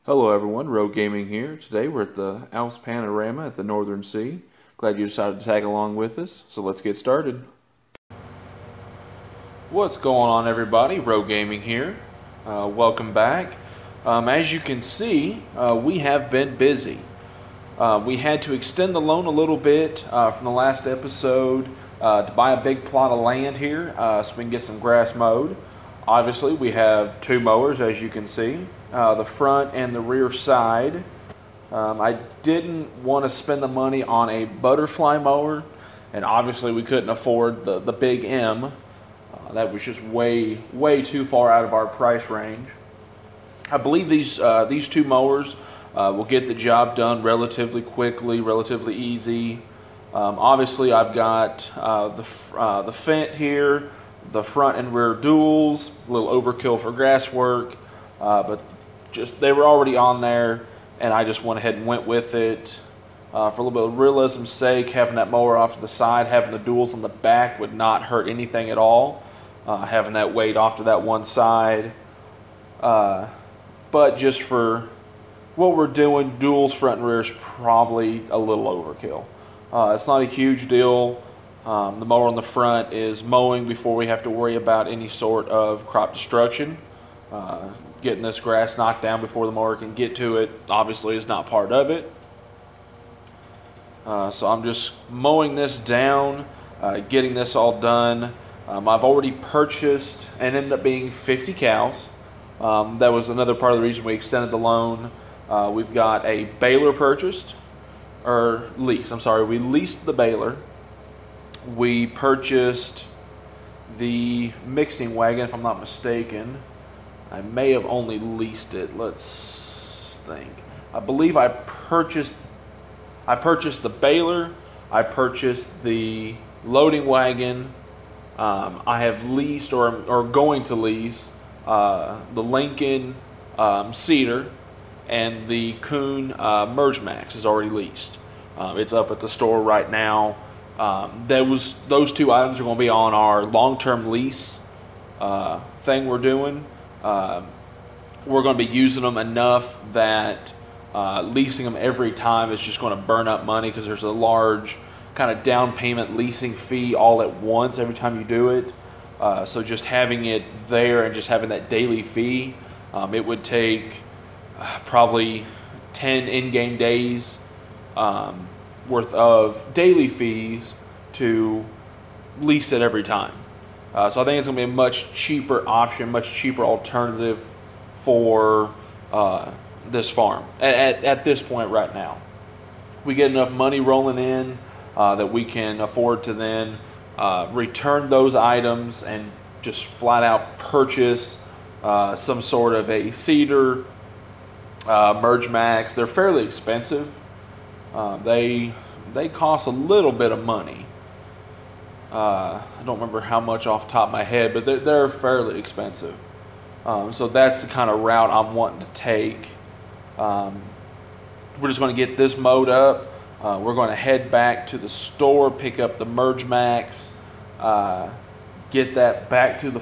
Hello everyone, Rogue Gaming here. Today we're at the Alp'S Panorama at the Northern Sea. Glad you decided to tag along with us, so let's get started. What's going on everybody? Rogue Gaming here. Welcome back. As you can see, we have been busy. We had to extend the loan a little bit from the last episode to buy a big plot of land here so we can get some grass mowed. Obviously, we have two mowers, as you can see, the front and the rear side. I didn't want to spend the money on a butterfly mower, and obviously we couldn't afford the big M. That was just way too far out of our price range. I believe these two mowers will get the job done relatively quickly, relatively easy. Obviously, I've got the Fendt here, the front and rear duals, a little overkill for grass work, but just they were already on there, and I just went ahead and went with it. For a little bit of realism's sake, having that mower off to the side, having the duals on the back would not hurt anything at all. Having that weight off to that one side. But just for what we're doing, duals front and rear is probably a little overkill. It's not a huge deal. The mower on the front is mowing before we have to worry about any sort of crop destruction. Getting this grass knocked down before the mower can get to it obviously is not part of it. So I'm just mowing this down, getting this all done. I've already purchased and ended up being 50 cows. That was another part of the reason we extended the loan. We've got a baler purchased, or lease, I'm sorry, we leased the baler. We purchased the mixing wagon, if I'm not mistaken. I may have only leased it. Let's think. I believe I purchased the baler. I purchased the loading wagon. I have leased or going to lease the Lincoln Cedar, and the Kuhn Merge Max is already leased. It's up at the store right now. Those two items are going to be on our long-term lease thing we're doing. We're going to be using them enough that leasing them every time is just going to burn up money, because there's a large kind of down payment leasing fee all at once every time you do it. So just having it there and just having that daily fee, it would take probably 10 in-game days worth of daily fees to lease it every time. So I think it's going to be a much cheaper option, much cheaper alternative for this farm at this point right now. We get enough money rolling in that we can afford to then return those items and just flat out purchase some sort of a Cedar Merge Max. They're fairly expensive. They cost a little bit of money. I don't remember how much off the top of my head, but they're fairly expensive. So that's the kind of route I'm wanting to take. We're just going to get this mowed up. We're going to head back to the store, pick up the Merge Max, get that back to the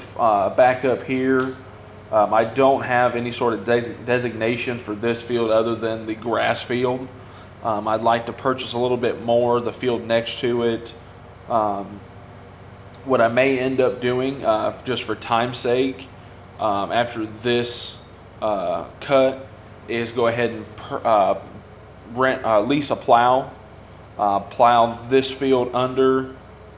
back up here. I don't have any sort of designation for this field other than the grass field. I'd like to purchase a little bit more, the field next to it. What I may end up doing, just for time's sake, after this cut, is go ahead and lease a plow. Plow this field under,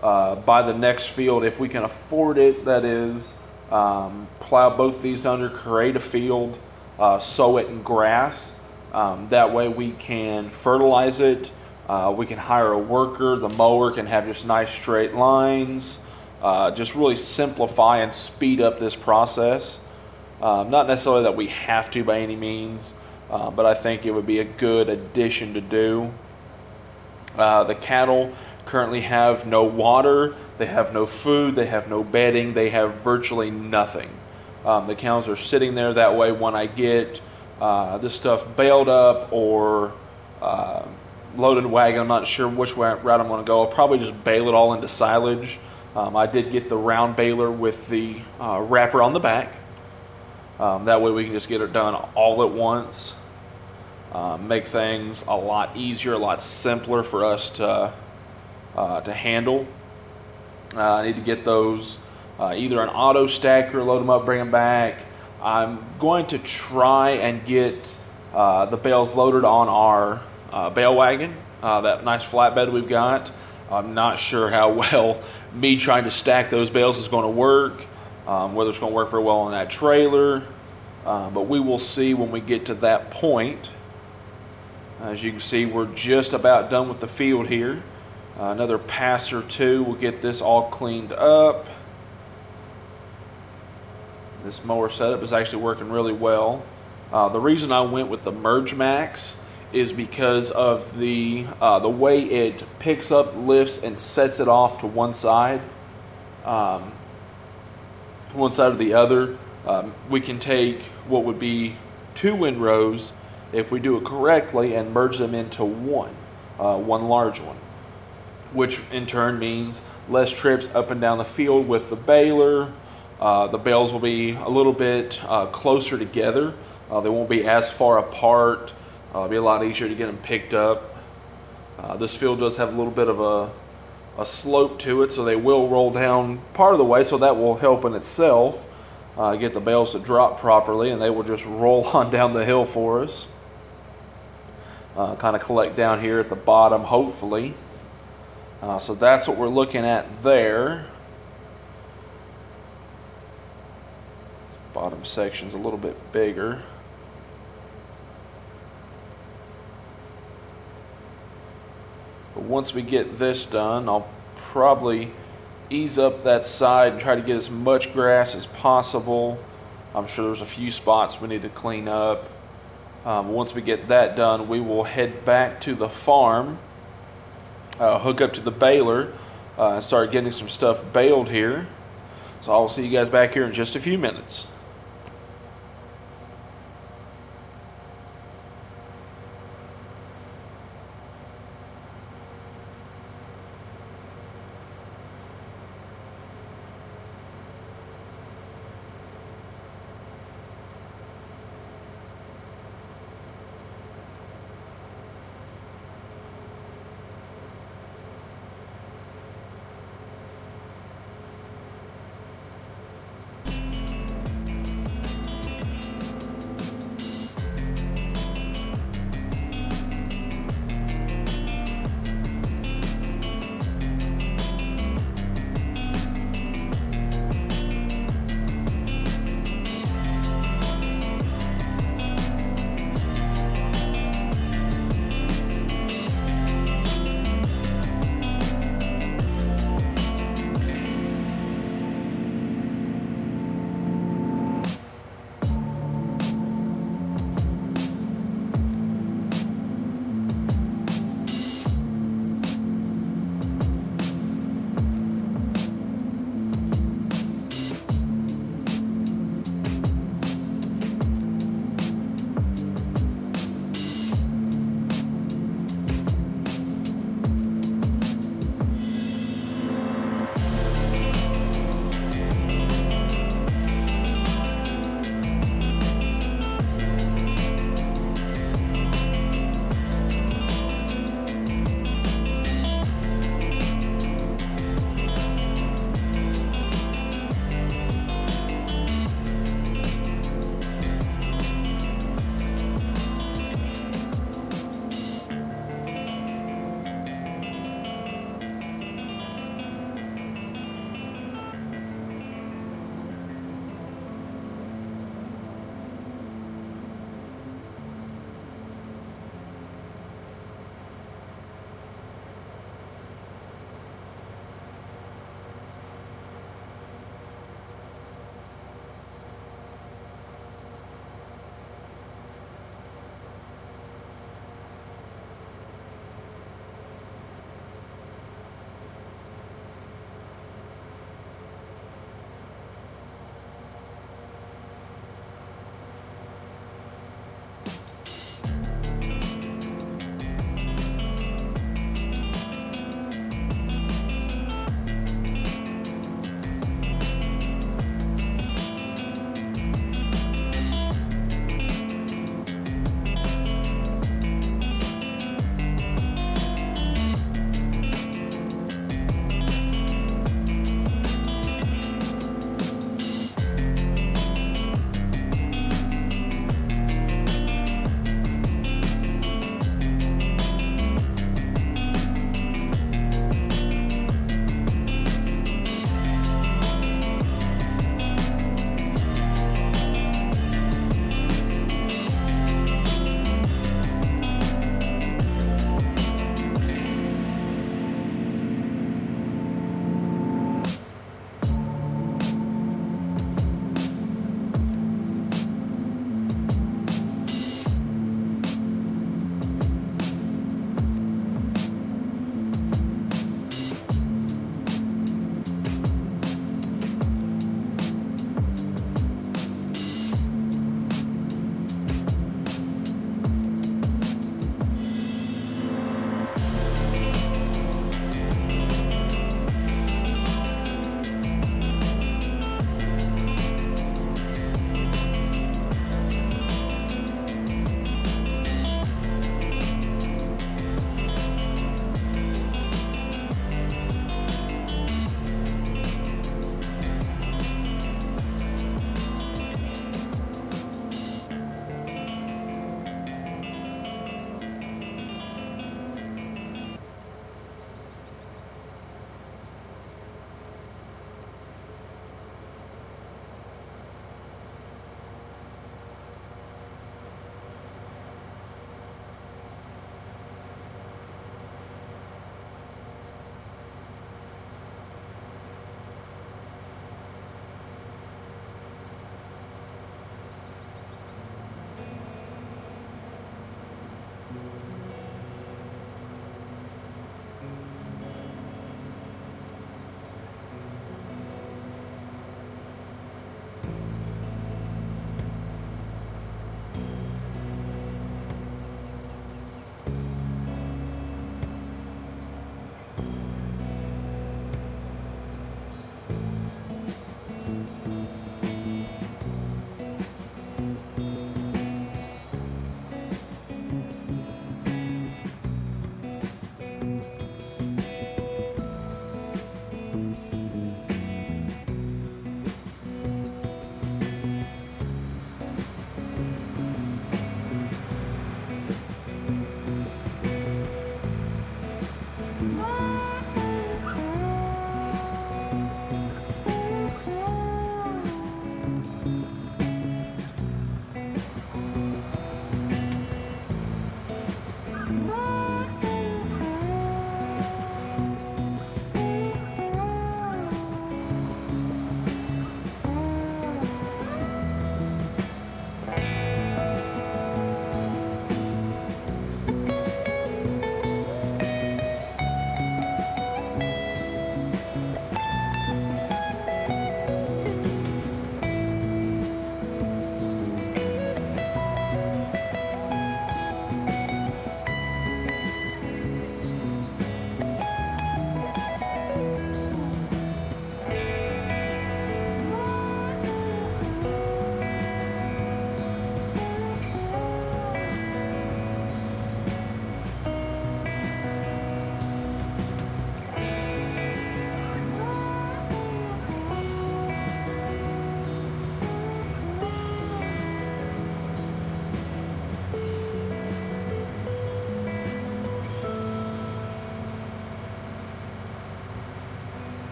buy the next field if we can afford it, that is. Plow both these under, create a field, sow it in grass. That way we can fertilize it. We can hire a worker. The mower can have just nice straight lines. Just really simplify and speed up this process. Not necessarily that we have to by any means, but I think it would be a good addition to do. The cattle currently have no water, they have no food, they have no bedding, they have virtually nothing. The cows are sitting there. That way when I get this stuff baled up or loaded wagon, I'm not sure which route I'm going to go. I'll probably just bale it all into silage. I did get the round baler with the wrapper on the back. That way we can just get it done all at once. make things a lot easier, a lot simpler for us to handle. I need to get those either an auto stacker, load them up, bring them back. I'm going to try and get the bales loaded on our bale wagon, that nice flatbed we've got. I'm not sure how well me trying to stack those bales is going to work, whether it's going to work very well on that trailer, but we will see when we get to that point. As you can see, we're just about done with the field here. Another pass or two will get this all cleaned up. This mower setup is actually working really well. The reason I went with the Merge Max is because of the way it picks up, lifts, and sets it off to one side or the other. We can take what would be 2 windrows if we do it correctly and merge them into one large one, which in turn means less trips up and down the field with the baler. The bales will be a little bit closer together. They won't be as far apart. It'll be a lot easier to get them picked up. This field does have a little bit of a slope to it, so they will roll down part of the way, so that will help in itself get the bales to drop properly, and they will just roll on down the hill for us. Kind of collect down here at the bottom, hopefully. So that's what we're looking at there. Bottom section's a little bit bigger. But once we get this done, I'll probably ease up that side and try to get as much grass as possible. I'm sure there's a few spots we need to clean up. Once we get that done, we will head back to the farm, hook up to the baler, and start getting some stuff baled here. So I'll see you guys back here in just a few minutes.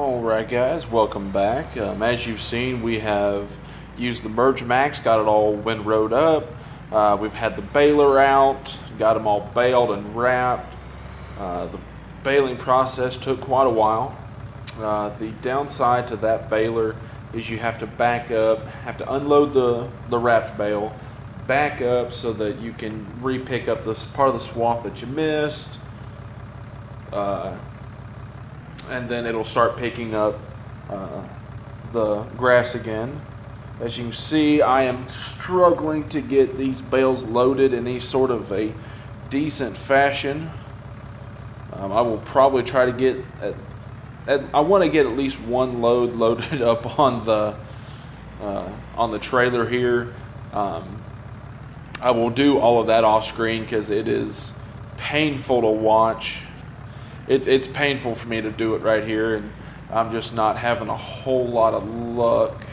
Alright guys, welcome back. As you've seen, we have used the Merge Max, got it all windrowed up. We've had the baler out, got them all baled and wrapped. The baling process took quite a while. The downside to that baler is you have to back up, have to unload the wrapped bale, back up so that you can re-pick up this part of the swath that you missed. And then it'll start picking up the grass again. As you can see, I am struggling to get these bales loaded in any sort of a decent fashion. I will probably try to get I want to get at least one load loaded up on the trailer here. I will do all of that off screen because it is painful to watch. It's painful for me to do it right here, and I'm just not having a whole lot of luck.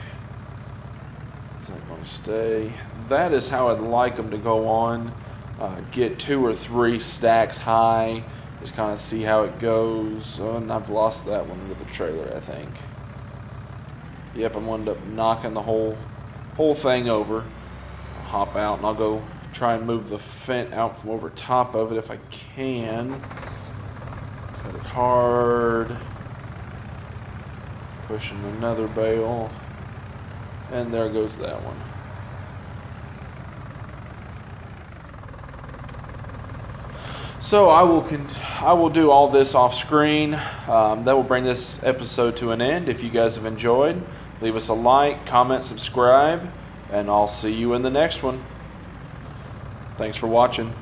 Is that going to stay? That is how I'd like them to go on. Get 2 or 3 stacks high. Just kind of see how it goes. Oh, and I've lost that one with the trailer, I think. Yep, I'm going to end up knocking the whole thing over. I'll hop out and I'll go try and move the fent out from over top of it if I can. Cut it hard. Pushing another bale. And there goes that one. So I will do all this off screen. That will bring this episode to an end. If you guys have enjoyed, leave us a like, comment, subscribe, and I'll see you in the next one. Thanks for watching.